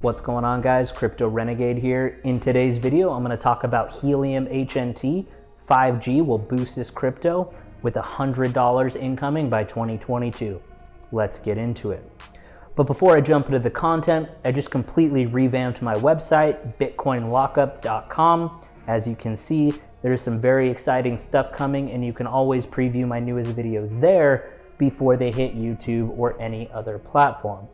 What's going on, guys? Crypto Renegade here. In today's video, I'm going to talk about Helium HNT. 5G will boost this crypto with $100 incoming by 2022. Let's get into it. But before I jump into the content, I just completely revamped my website, bitcoinlockup.com. As you can see, there's some very exciting stuff coming, and you can always preview my newest videos there before they hit YouTube or any other platform.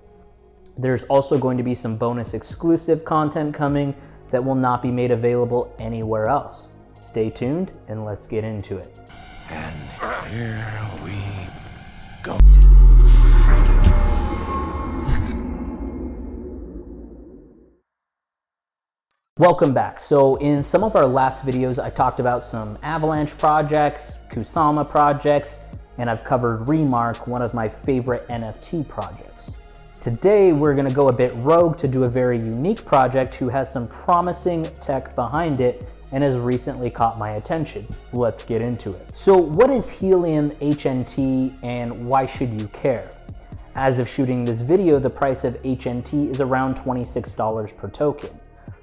There's also going to be some bonus exclusive content coming that will not be made available anywhere else. Stay tuned and let's get into it. And here we go. Welcome back. So in some of our last videos, I talked about some Avalanche projects, Kusama projects, and I've covered Remark, one of my favorite NFT projects. Today, we're gonna go a bit rogue to do a very unique project who has some promising tech behind it and has recently caught my attention. Let's get into it. So what is Helium HNT and why should you care? As of shooting this video, the price of HNT is around $26 per token.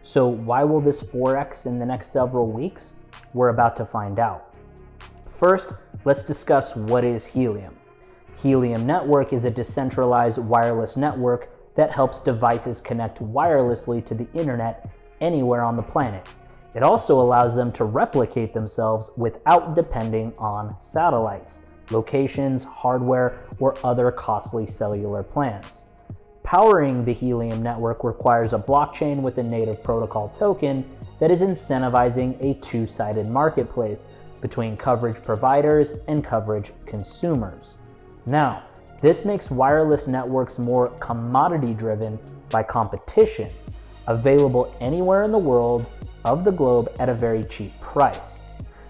So why will this 4x in the next several weeks? We're about to find out. First, let's discuss what is Helium. Helium Network is a decentralized wireless network that helps devices connect wirelessly to the internet anywhere on the planet. It also allows them to replicate themselves without depending on satellites, locations, hardware, or other costly cellular plans. Powering the Helium network requires a blockchain with a native protocol token that is incentivizing a two-sided marketplace between coverage providers and coverage consumers. Now, this makes wireless networks more commodity-driven by competition, available anywhere in the world of the globe at a very cheap price.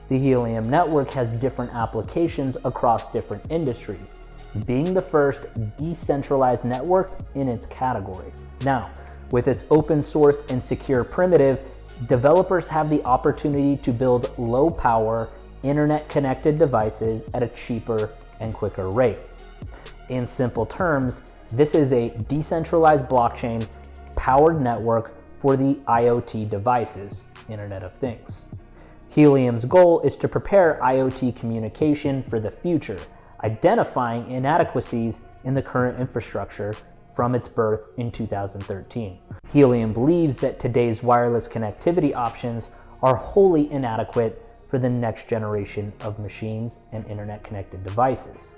The Helium network has different applications across different industries, being the first decentralized network in its category. Now, with its open source and secure primitive, developers have the opportunity to build low-power, internet-connected devices at a cheaper and quicker rate. In simple terms, this is a decentralized blockchain-powered network for the IoT devices, Internet of Things. Helium's goal is to prepare IoT communication for the future, identifying inadequacies in the current infrastructure from its birth in 2013. Helium believes that today's wireless connectivity options are wholly inadequate for the next generation of machines and internet-connected devices.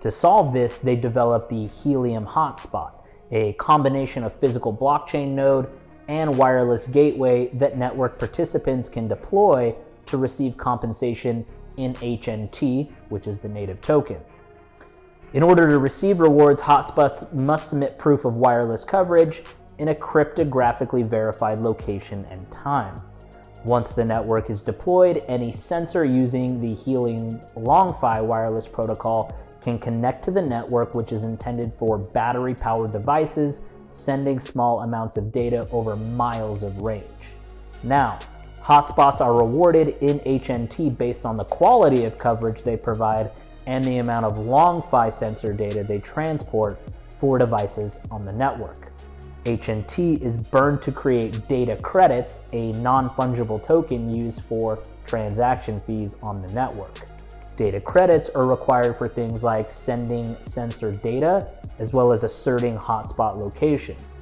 To solve this, they developed the Helium Hotspot, a combination of physical blockchain node and wireless gateway that network participants can deploy to receive compensation in HNT, which is the native token. In order to receive rewards, hotspots must submit proof of wireless coverage in a cryptographically verified location and time. Once the network is deployed, any sensor using the Helium LongFi wireless protocol can connect to the network, which is intended for battery-powered devices, sending small amounts of data over miles of range. Now, hotspots are rewarded in HNT based on the quality of coverage they provide and the amount of LongFi sensor data they transport for devices on the network. HNT is burned to create data credits, a non-fungible token used for transaction fees on the network. Data credits are required for things like sending sensor data, as well as asserting hotspot locations.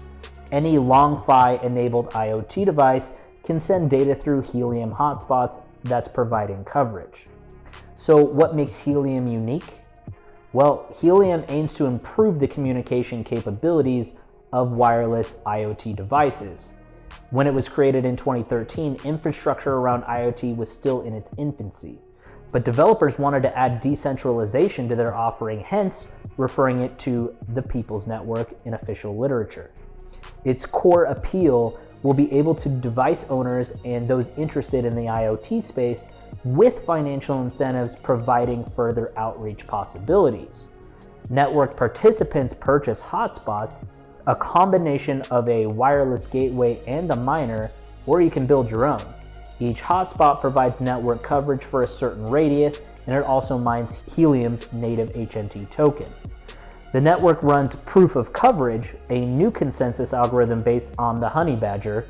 Any LongFi enabled IoT device can send data through Helium hotspots that's providing coverage. So what makes Helium unique? Well, Helium aims to improve the communication capabilities of wireless IoT devices. When it was created in 2013, infrastructure around IoT was still in its infancy. But developers wanted to add decentralization to their offering, hence referring it to the People's Network in official literature. Its core appeal will be able to device owners and those interested in the IoT space with financial incentives providing further outreach possibilities. Network participants purchase hotspots, a combination of a wireless gateway and a miner, or you can build your own. Each hotspot provides network coverage for a certain radius, and it also mines Helium's native HNT token. The network runs proof of coverage, a new consensus algorithm based on the Honey Badger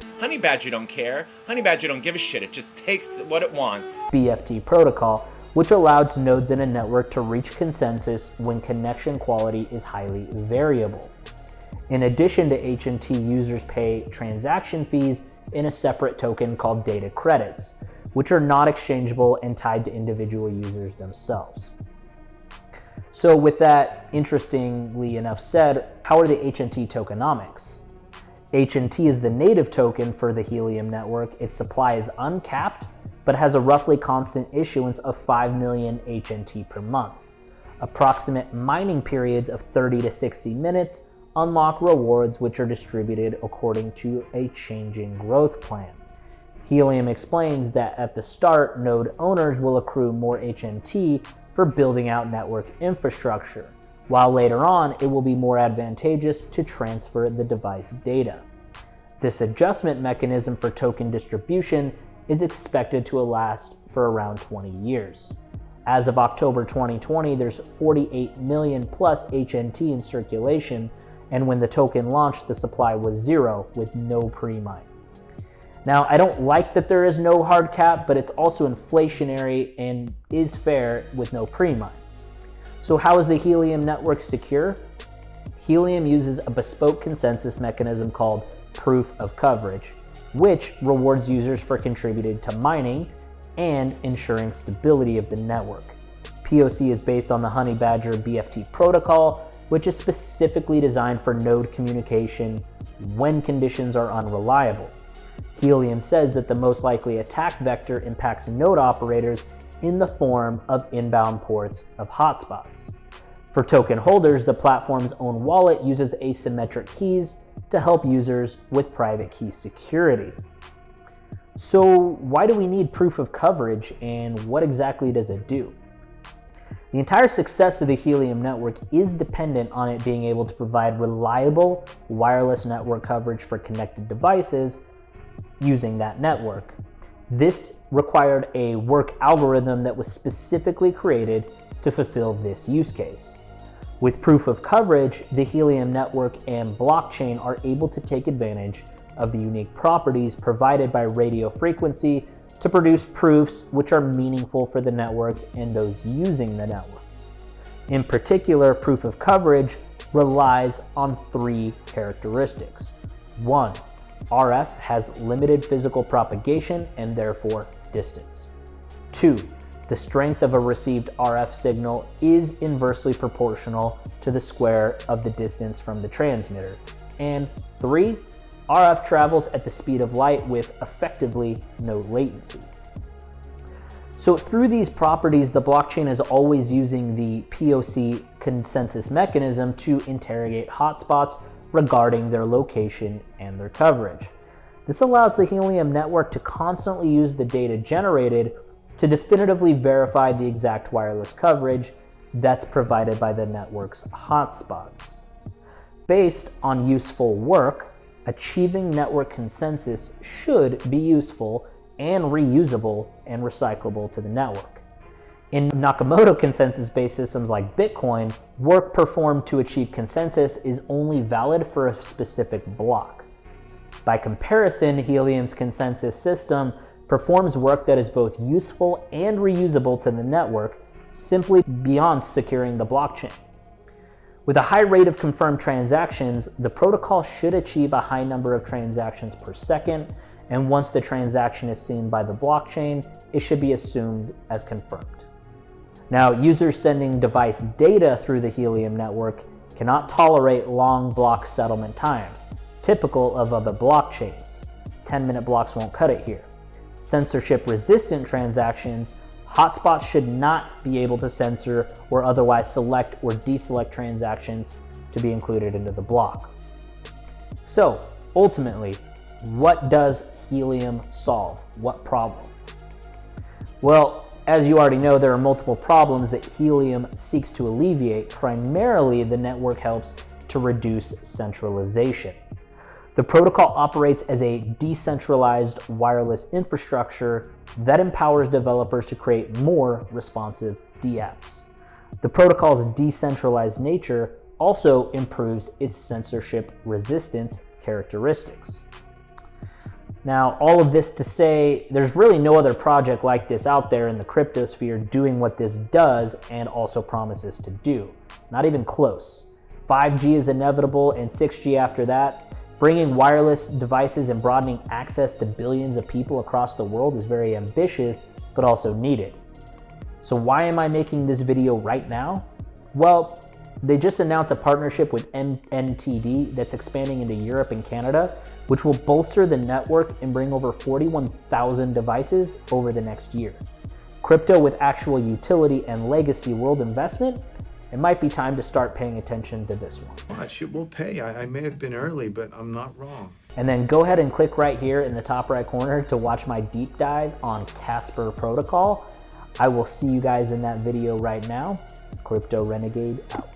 don't care. Honey Badger don't give a shit. It just takes what it wants. BFT protocol, which allows nodes in a network to reach consensus when connection quality is highly variable. In addition to HNT, users pay transaction fees in a separate token called data credits, which are not exchangeable and tied to individual users themselves. So with that interestingly enough said, how are the HNT tokenomics? HNT is the native token for the Helium network. Its supply is uncapped, but has a roughly constant issuance of 5 million HNT per month. Approximate mining periods of 30 to 60 minutes unlock rewards which are distributed according to a changing growth plan. Helium explains that at the start, node owners will accrue more HNT for building out network infrastructure, while later on it will be more advantageous to transfer the device data. This adjustment mechanism for token distribution is expected to last for around 20 years. As of October 2020, there's 48 million plus HNT in circulation, and when the token launched, the supply was 0 with no pre-mine. Now, I don't like that there is no hard cap, but it's also inflationary and is fair with no pre-mine. So how is the Helium network secure? Helium uses a bespoke consensus mechanism called proof of coverage, which rewards users for contributing to mining and ensuring stability of the network. POC is based on the Honey Badger BFT protocol, which is specifically designed for node communication when conditions are unreliable. Helium says that the most likely attack vector impacts node operators in the form of inbound ports of hotspots. For token holders, the platform's own wallet uses asymmetric keys to help users with private key security. So why do we need proof of coverage, and what exactly does it do? The entire success of the Helium network is dependent on it being able to provide reliable wireless network coverage for connected devices using that network. This required a work algorithm that was specifically created to fulfill this use case. With proof of coverage, the Helium network and blockchain are able to take advantage of the unique properties provided by radio frequency to produce proofs which are meaningful for the network and those using the network. In particular, proof of coverage relies on 3 characteristics. 1, RF has limited physical propagation and therefore distance. 2, the strength of a received RF signal is inversely proportional to the square of the distance from the transmitter. And 3, RF travels at the speed of light with effectively no latency. So through these properties, the blockchain is always using the POC consensus mechanism to interrogate hotspots regarding their location and their coverage. This allows the Helium network to constantly use the data generated to definitively verify the exact wireless coverage that's provided by the network's hotspots. Based on useful work, achieving network consensus should be useful and reusable and recyclable to the network. In Nakamoto consensus-based systems like Bitcoin, work performed to achieve consensus is only valid for a specific block. By comparison, Helium's consensus system performs work that is both useful and reusable to the network simply beyond securing the blockchain. With a high rate of confirmed transactions, the protocol should achieve a high number of transactions per second, and once the transaction is seen by the blockchain, it should be assumed as confirmed. Now, users sending device data through the Helium network cannot tolerate long block settlement times, typical of other blockchains. 10-minute blocks won't cut it here. Censorship-resistant transactions, hotspots should not be able to censor or otherwise select or deselect transactions to be included into the block. So, ultimately, what does Helium solve? What problem? Well, as you already know, there are multiple problems that Helium seeks to alleviate. Primarily, the network helps to reduce centralization. The protocol operates as a decentralized wireless infrastructure that empowers developers to create more responsive dApps. The protocol's decentralized nature also improves its censorship resistance characteristics. Now, all of this to say, there's really no other project like this out there in the cryptosphere doing what this does and also promises to do. Not even close. 5G is inevitable and 6G after that. Bringing wireless devices and broadening access to billions of people across the world is very ambitious, but also needed. So why am I making this video right now? Well, they just announced a partnership with HNT that's expanding into Europe and Canada, which will bolster the network and bring over 41,000 devices over the next year. Crypto with actual utility and legacy world investment, it might be time to start paying attention to this one. Watch, it will pay. I may have been early, but I'm not wrong. And then go ahead and click right here in the top right corner to watch my deep dive on Casper Protocol. I will see you guys in that video right now. Crypto Renegade out.